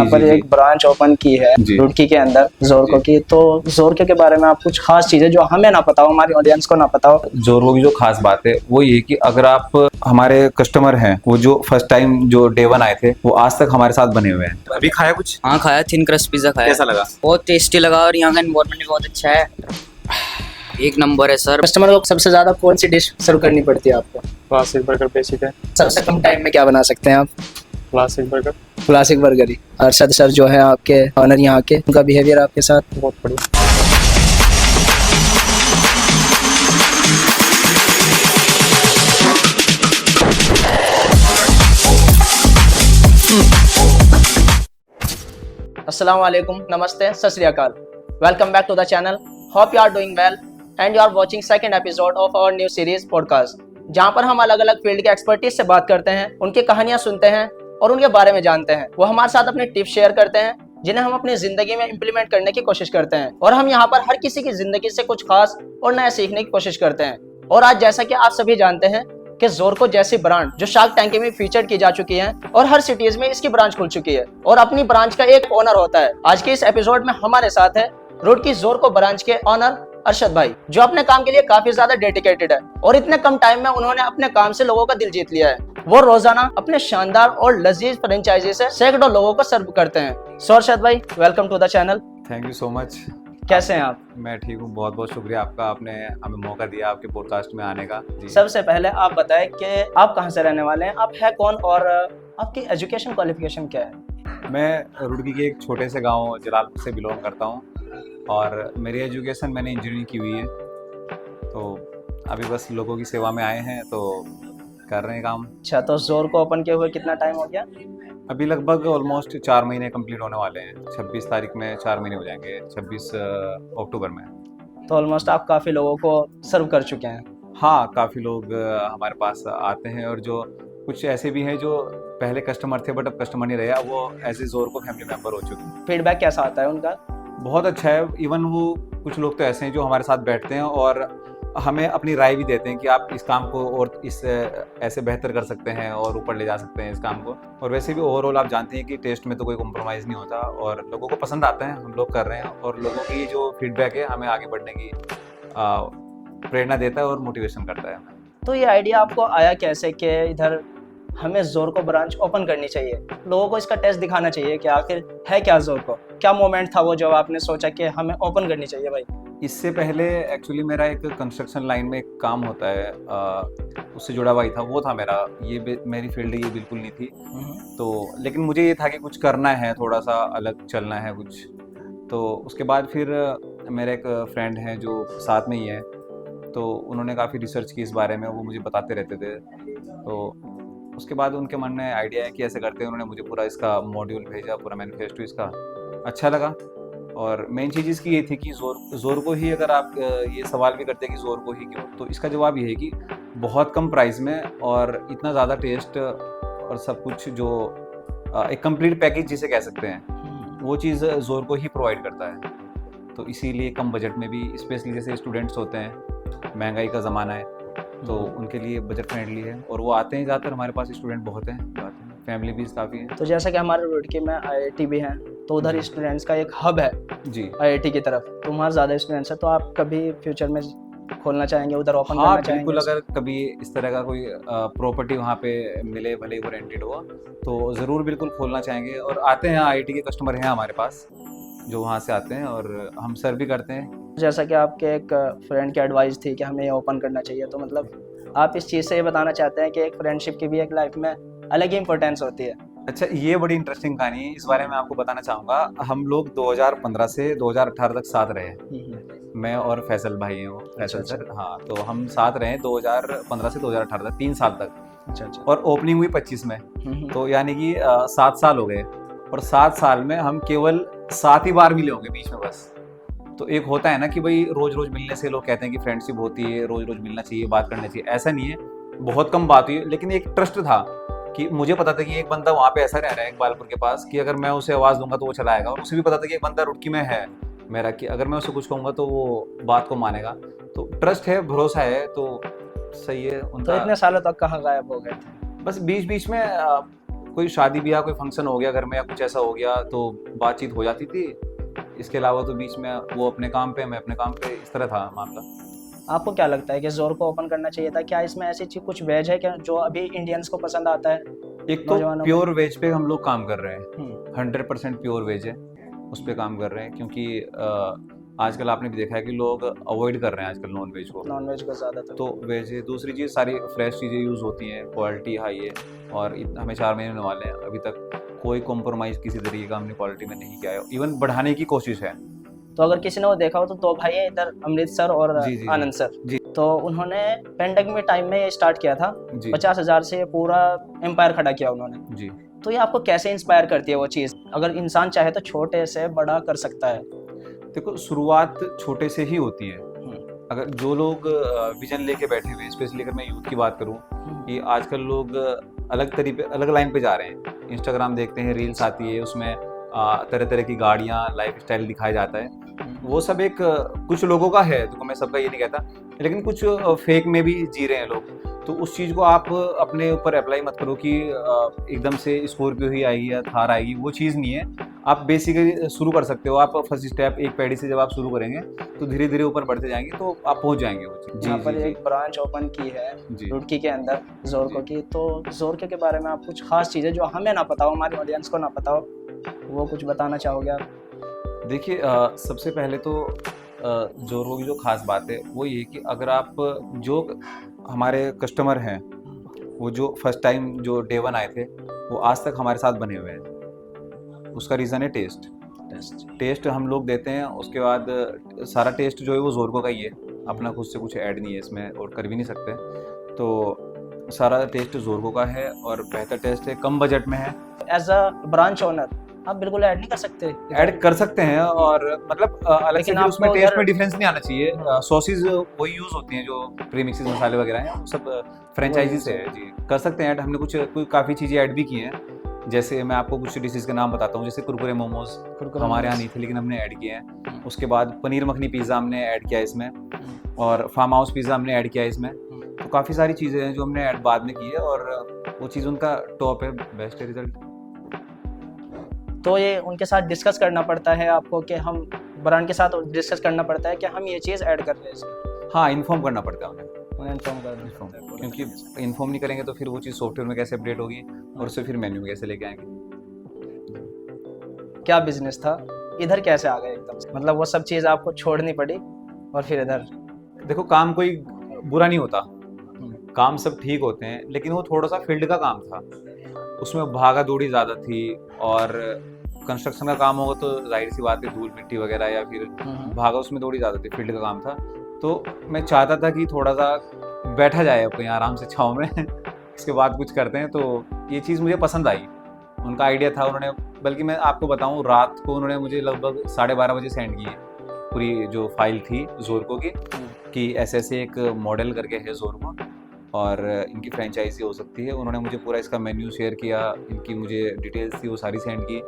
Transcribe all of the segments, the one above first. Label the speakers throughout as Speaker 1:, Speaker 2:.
Speaker 1: यहाँ पर
Speaker 2: जी,
Speaker 1: एक ब्रांच ओपन की है
Speaker 2: जी।
Speaker 1: रुड़की के अंदर जोरको की। तो जोरको के बारे में आप कुछ खास चीजें जो हमें ना पता हो, हमारी ऑडियंस को ना पता हो।
Speaker 2: जोरबो की जो खास बात है वो ये कि अगर आप हमारे कस्टमर हैं, वो जो फर्स्ट टाइम जो डे वन आए थे वो आज तक हमारे साथ बने हुए हैं। अभी खाया कुछ?
Speaker 3: हाँ खाया, थिन क्रस्ट पिज्जा खाया।
Speaker 2: कैसा लगा?
Speaker 3: बहुत टेस्टी लगा और यहाँ का एनवायरनमेंट भी बहुत अच्छा है। एक नंबर है सर।
Speaker 1: कस्टमर को सबसे ज्यादा कौन सी डिश सर्व करनी पड़ती है आपको?
Speaker 4: क्लासिक बर्गर बेसिक है।
Speaker 1: सबसे कम टाइम में क्या बना सकते हैं आप?
Speaker 4: क्लासिक बर्गर
Speaker 1: क्लासिक बर्गर ही। अरशद सर जो है आपके ऑनर यहाँ के, उनका बिहेवियर आपके साथ?
Speaker 4: बहुत बढ़िया।
Speaker 1: अस्सलाम वालेकुम, नमस्ते, सत श्री अकाल। Welcome back to the channel. Hope you are doing well and you are watching second episode of our new series podcast, जहां पर हम अलग अलग फील्ड के एक्सपर्टीज से बात करते हैं, उनकी कहानियां सुनते हैं और उनके बारे में जानते हैं। वो हमारे साथ अपने टिप्स शेयर करते हैं जिन्हें हम अपनी जिंदगी में इंप्लीमेंट करने की कोशिश करते हैं। और हम यहाँ पर हर किसी की जिंदगी से कुछ खास और नया सीखने की कोशिश करते हैं। और आज जैसा कि आप सभी जानते हैं कि जोरको जैसी ब्रांड जो शार्क टैंक में फीचर की जा चुकी है और हर सिटीज में इसकी ब्रांच खुल चुकी है और अपनी ब्रांच का एक ओनर होता है। आज के इस एपिसोड में हमारे साथ है रुड़की जोरको ब्रांच के ओनर अरशद भाई, जो अपने काम के लिए काफी ज्यादा डेडिकेटेड है और इतने कम टाइम में उन्होंने अपने काम से लोगों का दिल जीत लिया है। वो रोजाना अपने शानदार और लजीज फ्रेंचाइजी से सैकड़ों लोगों को सर्व करते हैं। सो अरशद भाई, welcome to the channel.
Speaker 2: Thank you so much.
Speaker 1: कैसे हैं आप?
Speaker 2: मैं ठीक हूँ, बहुत बहुत शुक्रिया आपका, आपने हमें मौका दिया आपके पॉडकास्ट में आने का। जी।
Speaker 1: सबसे पहले आप बताएं कि आप कहाँ से रहने वाले हैं, आप है कौन और आपकी एजुकेशन क्वालिफिकेशन क्या है?
Speaker 2: मैं रुड़की के एक छोटे से गांव जलालपुर से बिलोंग करता हूँ और मेरी एजुकेशन मैंने इंजीनियरिंग की हुई है। तो अभी बस लोगों की सेवा में आए हैं तो कर रहे हैं काम।
Speaker 1: अच्छा, तो जोरको ओपन किए हुए कितना टाइम हो गया?
Speaker 2: अभी लगभग ऑलमोस्ट 4 महीने कंप्लीट होने वाले हैं। 26 तारीख में 4 महीने हो जाएंगे, 26 अक्टूबर में।
Speaker 1: तो ऑलमोस्ट आप काफी लोगों को सर्व कर चुके हैं।
Speaker 2: हाँ, काफ़ी लोग हमारे पास आते हैं और जो कुछ ऐसे भी हैं जो पहले कस्टमर थे बट अब कस्टमर नहीं रहे, अब वो ऐसे जोरको फैमिली मेंबर हो चुके हैं।
Speaker 1: फीडबैक कैसा आता है उनका?
Speaker 2: बहुत अच्छा है। इवन वो कुछ लोग तो ऐसे हैं जो हमारे साथ बैठते हैं और हमें अपनी राय भी देते हैं कि आप इस काम को और इस ऐसे बेहतर कर सकते हैं और ऊपर ले जा सकते हैं इस काम को। और वैसे भी ओवरऑल आप जानते हैं कि टेस्ट में तो कोई कॉम्प्रोमाइज़ नहीं होता और लोगों को पसंद आता है, हम लोग कर रहे हैं और लोगों की जो फीडबैक है हमें आगे बढ़ने की प्रेरणा देता है और मोटिवेशन करता है हमें।
Speaker 1: तो ये आइडिया आपको आया कैसे कि इधर हमें जोरको ब्रांच ओपन करनी चाहिए, लोगों को इसका टेस्ट दिखाना चाहिए कि आखिर है क्या जोरको? क्या मोमेंट था वो जब आपने सोचा कि हमें ओपन करनी चाहिए भाई?
Speaker 2: इससे पहले एक्चुअली मेरा एक कंस्ट्रक्शन लाइन में एक काम होता है, उससे जुड़ा हुआ ही था, वो था मेरा। ये मेरी फील्ड ये बिल्कुल नहीं थी। तो लेकिन मुझे ये था कि कुछ करना है, थोड़ा सा अलग चलना है कुछ। तो उसके बाद फिर मेरा एक फ्रेंड है जो साथ में ही है, तो उन्होंने काफ़ी रिसर्च की इस बारे में, वो मुझे बताते रहते थे। तो उसके बाद उनके मन में आइडिया है कि ऐसे करते हैं, उन्होंने मुझे पूरा इसका मॉड्यूल भेजा, पूरा मैनिफेस्टो इसका अच्छा लगा। और मेन चीज़ इसकी ये थी कि जोरको ही, अगर आप ये सवाल भी करते हैं कि जोरको ही क्यों, तो इसका जवाब ये है कि बहुत कम प्राइस में और इतना ज़्यादा टेस्ट और सब कुछ जो एक कंप्लीट पैकेज जिसे कह सकते हैं, वो चीज़ जोरको ही प्रोवाइड करता है। तो इसीलिए कम बजट में भी, स्पेशली जैसे स्टूडेंट्स होते हैं, महंगाई का ज़माना है, तो उनके लिए बजट फ्रेंडली है और वो आते हैं ज़्यादातर। हमारे पास स्टूडेंट बहुत हैं जो आते हैं, फैमिली भी काफ़ी है।
Speaker 1: तो जैसा कि हमारे रुड़की में IIT भी है, तो उधर स्टूडेंट्स का एक हब है
Speaker 2: जी,
Speaker 1: IIT की तरफ, तो वहाँ ज़्यादा स्टूडेंट्स है। तो आप कभी फ्यूचर में खोलना चाहेंगे, उधर ओपन
Speaker 2: हाँ
Speaker 1: करना चाहेंगे?
Speaker 2: बिल्कुल, अगर कभी इस तरह का कोई प्रॉपर्टी वहाँ पे मिले, भले ही वो रेंटेड हो, तो ज़रूर बिल्कुल खोलना चाहेंगे। और आते हैं, IIT के कस्टमर हैं हमारे पास जो वहाँ से आते हैं और हम सर्व भी करते हैं।
Speaker 1: जैसा कि आपके एक फ्रेंड की एडवाइस थी कि हमें ये ओपन करना चाहिए, तो मतलब आप इस चीज़ से ये बताना चाहते हैं कि एक फ्रेंडशिप की भी एक लाइफ में अलग ही इंपॉर्टेंस होती है?
Speaker 2: अच्छा, ये बड़ी इंटरेस्टिंग कहानी है, इस बारे में आपको बताना चाहूँगा। हम लोग 2015 से 2018 तक साथ रहे हैं। मैं और फैसल भाई हैं, वो फैसल सर। हाँ, तो हम साथ रहे 2015 से 2018 तक, 3 साल तक।
Speaker 1: अच्छा अच्छा।
Speaker 2: और ओपनिंग हुई 25 में, तो यानी कि 7 साल हो गए। और 7 साल में हम केवल 7 ही बार मिले होंगे बीच में बस। तो एक होता है ना कि भाई रोज रोज मिलने से लोग कहते हैं कि फ्रेंडशिप होती है, रोज रोज मिलना चाहिए, बात करनी चाहिए, ऐसा नहीं है। बहुत कम बात हुई, लेकिन एक ट्रस्ट था कि मुझे पता था कि एक बंदा वहाँ पे ऐसा रह रहा है इकबालपुर के पास कि अगर मैं उसे आवाज़ दूंगा तो वो चला आएगा। और उसे भी पता था कि एक बंदा रुड़की में है मेरा, कि अगर मैं उसे कुछ कहूँगा तो वो बात को मानेगा। तो ट्रस्ट है, भरोसा है, तो सही है
Speaker 1: तो
Speaker 2: उनका।
Speaker 1: इतने सालों तक कहाँ गायब हो गए थे?
Speaker 2: बस बीच बीच में कोई शादी ब्याह कोई फंक्शन हो गया घर में या कुछ ऐसा हो गया तो बातचीत हो जाती थी। इसके अलावा तो बीच में वो अपने काम पे, मैं अपने काम पे, इस तरह था मामला।
Speaker 1: आपको क्या लगता है कि जोर को ओपन करना चाहिए था? क्या इसमें ऐसी चीज कुछ वेज है क्या जो अभी इंडियंस को पसंद आता है?
Speaker 2: एक तो
Speaker 1: नौजवानों को?
Speaker 2: प्योर वेज पे हम लोग काम कर रहे हैं,
Speaker 1: हम्म,
Speaker 2: 100% प्योर वेज है, उस पे काम कर रहे हैं, क्योंकि आजकल आपने भी देखा है कि लोग अवॉइड कर रहे हैं आजकल नॉन वेज को,
Speaker 1: नॉन वेज को ज्यादातर।
Speaker 2: तो वेज है। दूसरी चीज़ सारी फ्रेश चीज़ें यूज़ होती हैं, क्वालिटी हाई है, और हमें 4 महीने होने वाले हैं, अभी तक कोई कॉम्प्रोमाइज़ किसी तरीके का हमने क्वालिटी में नहीं किया है, इवन बढ़ाने की कोशिश है।
Speaker 1: तो अगर किसी ने वो देखा हो तो दो भाई हैं इधर, अमृतसर और
Speaker 2: जी, जी,
Speaker 1: आनंद सर
Speaker 2: जी।
Speaker 1: तो उन्होंने पेंडेमिक टाइम में ये स्टार्ट किया था।
Speaker 2: जी
Speaker 1: 50,000 से पूरा एम्पायर खड़ा किया उन्होंने।
Speaker 2: जी।
Speaker 1: तो ये आपको कैसे इंस्पायर करती है वो चीज़? अगर इंसान चाहे तो छोटे से बड़ा कर सकता है।
Speaker 2: देखो, शुरुआत छोटे से ही होती है। अगर जो लोग विजन लेके बैठे हुए हैं, स्पेशली अगर मैं यूथ की बात करूं, कि आजकल लोग अलग लाइन पे जा रहे हैं। इंस्टाग्राम देखते हैं, रील्स आती है, उसमें तरह तरह की गाड़ियां, लाइफ स्टाइल दिखाया जाता है। वो सब एक कुछ लोगों का है, तो मैं सबका ये नहीं कहता, लेकिन कुछ फेक में भी जी रहे हैं लोग। तो उस चीज़ को आप अपने ऊपर अप्लाई मत करो कि एकदम से स्कॉर्पियो ही आएगी या थार आएगी, वो चीज़ नहीं है। आप बेसिकली शुरू कर सकते हो। आप फर्स्ट स्टेप एक पैड़ी से जब आप शुरू करेंगे तो धीरे धीरे ऊपर बढ़ते जाएंगे, तो आप पहुंच जाएंगे वो चीज़।
Speaker 1: यहाँ पर एक ब्रांच ओपन की है
Speaker 2: जी।
Speaker 1: रुड़की के अंदर जोरको की। तो जोरको के बारे में आप कुछ खास चीज़ें जो हमें ना पता हो, हमारी ऑडियंस को ना पता हो, वो कुछ बताना चाहोगे आप?
Speaker 2: देखिए, सबसे पहले तो जोरो की जो खास बात है वो ये कि अगर आप जो हमारे कस्टमर हैं, वो जो फर्स्ट टाइम जो डे 1 आए थे, वो आज तक हमारे साथ बने हुए हैं। उसका रीज़न है टेस्ट। टेस्ट हम लोग देते हैं, उसके बाद सारा टेस्ट जो है वो जोरको का ही है, अपना खुद से कुछ ऐड नहीं है इसमें और कर भी नहीं सकते। तो सारा टेस्ट जोरको का है और बेहतर टेस्ट है, कम बजट में है।
Speaker 1: एज अ ब्रांच ओनर आप बिल्कुल ऐड नहीं कर सकते?
Speaker 2: ऐड कर सकते हैं, और मतलब अलग से
Speaker 1: लेकिन
Speaker 2: फिर उसमें
Speaker 1: आपको
Speaker 2: टेस्ट
Speaker 1: उधर-
Speaker 2: में डिफरेंस नहीं आना चाहिए। सॉसेज वही यूज होती हैं जो प्रीमिक्सेस मसाले वगैरह हैं, वो सब फ्रेंचाइजी से है जी। कर सकते हैं ऐड, हमने कुछ काफ़ी चीज़ें ऐड भी की हैं। जैसे मैं आपको कुछ डिशेज के नाम बताता हूँ, जैसे कुरकुरे मोमोज हमारे यहाँ नहीं थे लेकिन हमने ऐड किए हैं। उसके बाद पनीर मखनी पिज़्ज़ा हमने ऐड किया है इसमें, और फार्म हाउस पिज़्ज़ा हमने ऐड किया है इसमें। तो काफ़ी सारी चीज़ें हैं जो हमने ऐड बाद में की है, और वो चीज़ उनका टॉप है, बेस्ट है रिजल्ट।
Speaker 1: तो ये उनके साथ डिस्कस करना पड़ता है आपको कि हम ब्रांड के साथ डिस्कस करना पड़ता है कि हम ये चीज़ ऐड कर रहे हैं इसमें?
Speaker 2: हाँ, इन्फॉर्म करना पड़ता है उन्हें,
Speaker 1: उन्हें इन्फॉर्म करना है।
Speaker 2: क्योंकि इन्फॉर्म नहीं करेंगे तो फिर वो चीज़ सॉफ्टवेयर में कैसे अपडेट होगी और उसे फिर मेन्यू में कैसे लेके आएंगे।
Speaker 1: क्या बिजनेस था, इधर कैसे आ गए एकदम से? मतलब वो सब चीज़ आपको छोड़नी पड़ी और फिर इधर?
Speaker 2: देखो, काम कोई बुरा नहीं होता, काम सब ठीक होते हैं, लेकिन वो थोड़ा सा फील्ड का काम था, उसमें भागा दौड़ी ज़्यादा थी। और कंस्ट्रक्शन का काम होगा तो जाहिर सी बात है, धूल मिट्टी वगैरह या फिर भागा, उसमें दौड़ी ज़्यादा थी, फील्ड का काम था। तो मैं चाहता था कि थोड़ा सा बैठा जाए अपने आराम से छाँव में उसके बाद कुछ करते हैं। तो ये चीज़ मुझे पसंद आई, उनका आइडिया था। उन्होंने, बल्कि मैं आपको बताऊं, रात को उन्होंने मुझे लगभग 12:30 बजे सेंड की पूरी जो फाइल थी जोरको की, कि ऐसे ऐसे एक मॉडल करके है जोरको और इनकी फ्रेंचाइजी हो सकती है। उन्होंने मुझे पूरा इसका मेन्यू शेयर किया, इनकी मुझे डिटेल्स थी वो सारी सेंड की,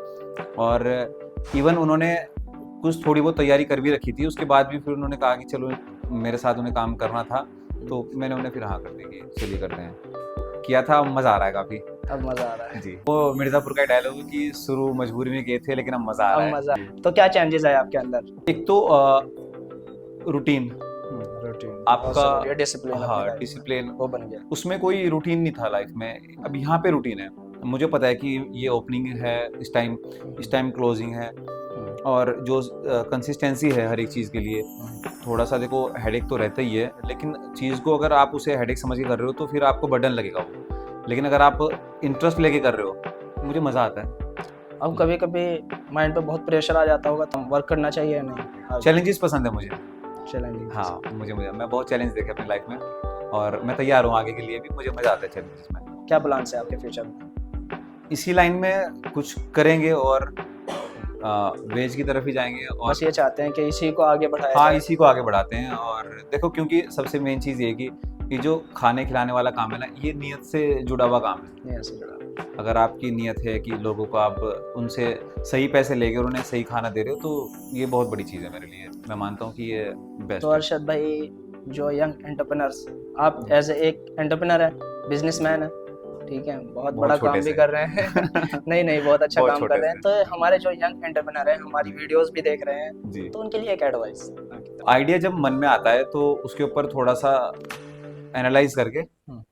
Speaker 2: और इवन उन्होंने कुछ थोड़ी बहुत तैयारी कर भी रखी थी। उसके बाद भी फिर उन्होंने कहा कि चलो, मेरे साथ उन्हें काम करना था, तो मैंने उन्हें फिर हाँ कर दी कि चलिए करते हैं। किया था, मज़ा आ रहा है काफ़ी।
Speaker 1: अब मज़ा आ रहा है
Speaker 2: जी। वो मिर्ज़ापुर का डायलॉग है कि शुरू मजबूरी में गए थे लेकिन अब मज़ा आ रहा
Speaker 1: अब
Speaker 2: है।
Speaker 1: मज़ा। तो क्या चेंजेस आए आपके अंदर?
Speaker 2: एक तो रूटीन,
Speaker 1: रूटीन
Speaker 2: आपका
Speaker 1: डिसिप्लिन।
Speaker 2: हाँ, डिसिप्लिन,
Speaker 1: वो बन गया।
Speaker 2: उसमें कोई रूटीन नहीं था लाइफ में। अब यहाँ पे रूटीन है, मुझे पता है कि ये ओपनिंग है, इस टाइम क्लोजिंग है, और जो कंसिस्टेंसी है हर एक चीज़ के लिए। थोड़ा सा देखो, हेडेक तो रहता ही है, लेकिन चीज़ को अगर आप उसे हेडेक समझ के कर रहे हो तो फिर आपको बर्डन लगेगा वो। लेकिन अगर आप इंटरेस्ट लेके कर रहे हो, मुझे मज़ा आता है।
Speaker 1: अब कभी कभी माइंड पे बहुत प्रेशर आ जाता होगा, तो वर्क करना चाहिए या नहीं?
Speaker 2: चैलेंजेस पसंद है मुझे।
Speaker 1: चैलेंजिंग।
Speaker 2: हाँ, मुझे मैं बहुत चैलेंज देखे अपनी लाइफ में, और मैं तैयार हूँ आगे के लिए भी। मुझे मज़ा आता है चैलेंजेस में।
Speaker 1: क्या प्लान्स है आपके फ्यूचर में?
Speaker 2: इसी लाइन में कुछ करेंगे और वेज की तरफ ही जाएंगे, और
Speaker 1: बस ये चाहते हैं कि इसी को आगे बढ़ाया
Speaker 2: हाँ,
Speaker 1: जाए।
Speaker 2: इसी को आगे बढ़ाते हैं। और देखो, क्योंकि सबसे मेन चीज़ ये है कि जो खाने खिलाने वाला काम है ना, ये नियत से जुड़ा हुआ काम है।
Speaker 1: नहीं, ऐसे जुड़ा।
Speaker 2: अगर आपकी नियत है कि लोगों को आप उनसे सही पैसे लेके और उन्हें सही खाना दे रहे हो, तो ये बहुत बड़ी चीज़ है मेरे लिए। मैं मानता हूँ कि ये बेस्ट
Speaker 1: तो
Speaker 2: है।
Speaker 1: अरशद भाई, जो यंग एंटरप्रेन्योर्स, आप एज एक एंटरप्रेन्योर है, बिजनेसमैन है, ठीक है, बहुत
Speaker 2: बहुत
Speaker 1: बड़ा
Speaker 2: छोटे
Speaker 1: काम भी
Speaker 2: से।
Speaker 1: कर रहे हैं। नहीं नहीं, बहुत अच्छा
Speaker 2: बहुत
Speaker 1: काम
Speaker 2: छोटे
Speaker 1: कर रहे हैं। तो हमारे जो यंग एंटरप्रेन्योर हैं, हमारी वीडियोस भी देख रहे हैं,
Speaker 2: जी।
Speaker 1: तो उनके लिए एक एडवाइस।
Speaker 2: आइडिया जब मन में आता है तो उसके ऊपर थोड़ा सा एनालाइज करके
Speaker 1: हम्म।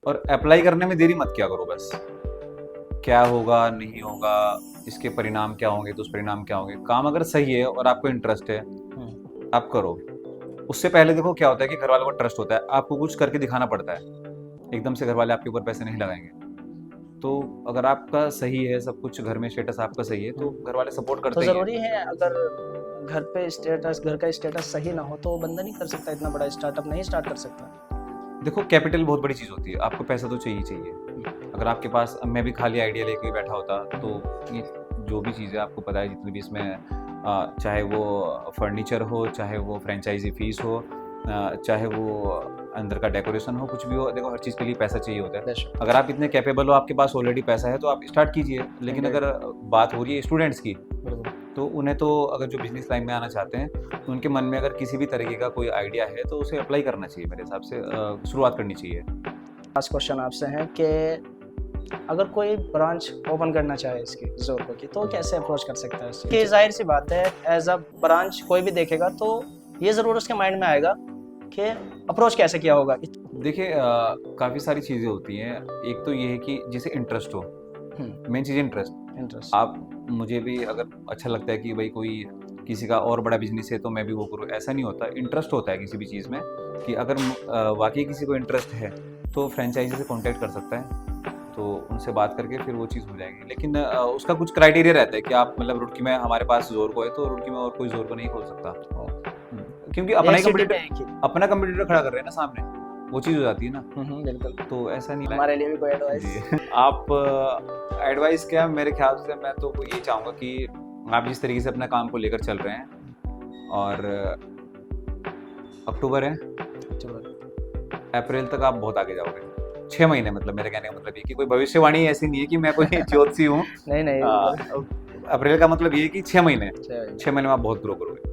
Speaker 2: और अप्लाई करने में देरी मत किया करो बस। क्या होगा नहीं होगा, इसके परिणाम क्या होंगे, दुष्परिणाम क्या होंगे। काम अगर सही है और आपको इंटरेस्ट है, आप करो। उससे पहले देखो क्या होता है कि घर वालों को ट्रस्ट होता है, आपको कुछ करके दिखाना पड़ता है। एकदम से घर वाले आपके ऊपर पैसे नहीं लगाएंगे। तो अगर आपका सही है सब कुछ, घर में स्टेटस आपका सही है, तो घर वाले सपोर्ट
Speaker 1: तो
Speaker 2: करते ही हैं।
Speaker 1: जरूरी है, अगर घर पे स्टेटस, घर का स्टेटस सही ना हो तो बंदा नहीं कर सकता, इतना बड़ा स्टार्टअप नहीं स्टार्ट कर सकता।
Speaker 2: देखो कैपिटल बहुत बड़ी चीज़ होती है, आपको पैसा तो चाहिए ही चाहिए। अगर आपके पास, मैं भी खाली आइडिया लेके बैठा होता तो ये जो भी चीज़ें आपको पता है जितनी भी इसमें, चाहे वो फर्नीचर हो, चाहे वो फ्रेंचाइजी फीस हो, चाहे वो अंदर का डेकोरेशन हो, कुछ भी हो, देखो हर चीज़ के लिए पैसा चाहिए होता है।
Speaker 1: बेशक।
Speaker 2: अगर आप इतने कैपेबल हो, आपके पास ऑलरेडी पैसा है, तो आप स्टार्ट कीजिए। लेकिन अगर बात हो रही है स्टूडेंट्स की, तो उन्हें तो अगर जो बिजनेस लाइन में आना चाहते हैं, तो उनके मन में अगर किसी भी तरीके का कोई आइडिया है तो उसे अप्लाई करना चाहिए। मेरे हिसाब से शुरुआत करनी चाहिए।
Speaker 1: लास्ट क्वेश्चन आपसे है कि अगर कोई ब्रांच ओपन करना चाहे इसकी ज़ोरको की, तो कैसे अप्रोच कर सकता है इससे? कि जाहिर सी बात है, एज अ ब्रांच कोई भी देखेगा तो ये ज़रूर उसके माइंड में आएगा कि अप्रोच कैसे किया होगा।
Speaker 2: देखिए काफ़ी सारी चीज़ें होती हैं। एक तो ये है कि जिसे इंटरेस्ट हो, मेन चीज़ इंटरेस्ट। आप, मुझे भी अगर अच्छा लगता है कि भाई कोई किसी का और बड़ा बिजनेस है तो मैं भी वो करूँ, ऐसा नहीं होता। इंटरेस्ट होता है किसी भी चीज़ में, कि अगर वाकई किसी को इंटरेस्ट है तो फ्रेंचाइजी से कांटेक्ट कर सकता है, तो उनसे बात करके फिर वो चीज़ हो जाएगी। लेकिन उसका कुछ क्राइटेरिया रहता है कि आप, मतलब रुड़की में हमारे पास ज़ोरको है तो रुड़की में और कोई ज़ोरको नहीं खोल सकता, क्योंकि अपना ही कंपटीटर खड़ा कर रहे हैं ना सामने, वो चीज़ हो जाती है ना।
Speaker 1: बिल्कुल।
Speaker 2: तो ऐसा नहीं है।
Speaker 1: हमारे लिए भी कोई एडवाइस?
Speaker 2: आप एडवाइस क्या, मेरे ख्याल से मैं तो यही चाहूँगा कि आप जिस तरीके से अपना काम को लेकर चल रहे हैं, और अक्टूबर है, अप्रैल तक आप बहुत आगे जाओगे। 6 महीने, मतलब मेरे कहने का मतलब ये कि कोई भविष्यवाणी ऐसी नहीं है कि मैं कोई ज्योतिषी हूँ।
Speaker 1: नहीं
Speaker 2: अप्रैल का मतलब ये है कि 6 महीने में आप बहुत ग्रो करोगे।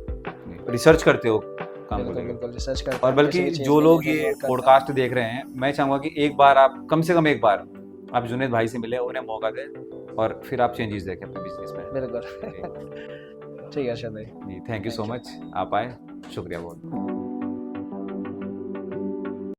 Speaker 2: रिसर्च करते हो काम को लेकर।
Speaker 1: बिल्कुल रिसर्च करते
Speaker 2: और
Speaker 1: हैं,
Speaker 2: बल्कि
Speaker 1: किसी भी चीज़
Speaker 2: जो
Speaker 1: में
Speaker 2: लोग
Speaker 1: जो
Speaker 2: ये
Speaker 1: work करता है।
Speaker 2: पॉडकास्ट देख रहे हैं, मैं चाहूँगा कि एक बार आप, कम से कम एक बार आप जुनेद भाई से मिले, उन्हें मौका दें और फिर आप चेंजेस देखें अपने बिजनेस में।
Speaker 1: बिल्कुल। ठीक है अर्शद भाई,
Speaker 2: जी, थैंक यू सो मच, आप आए, शुक्रिया बहुत।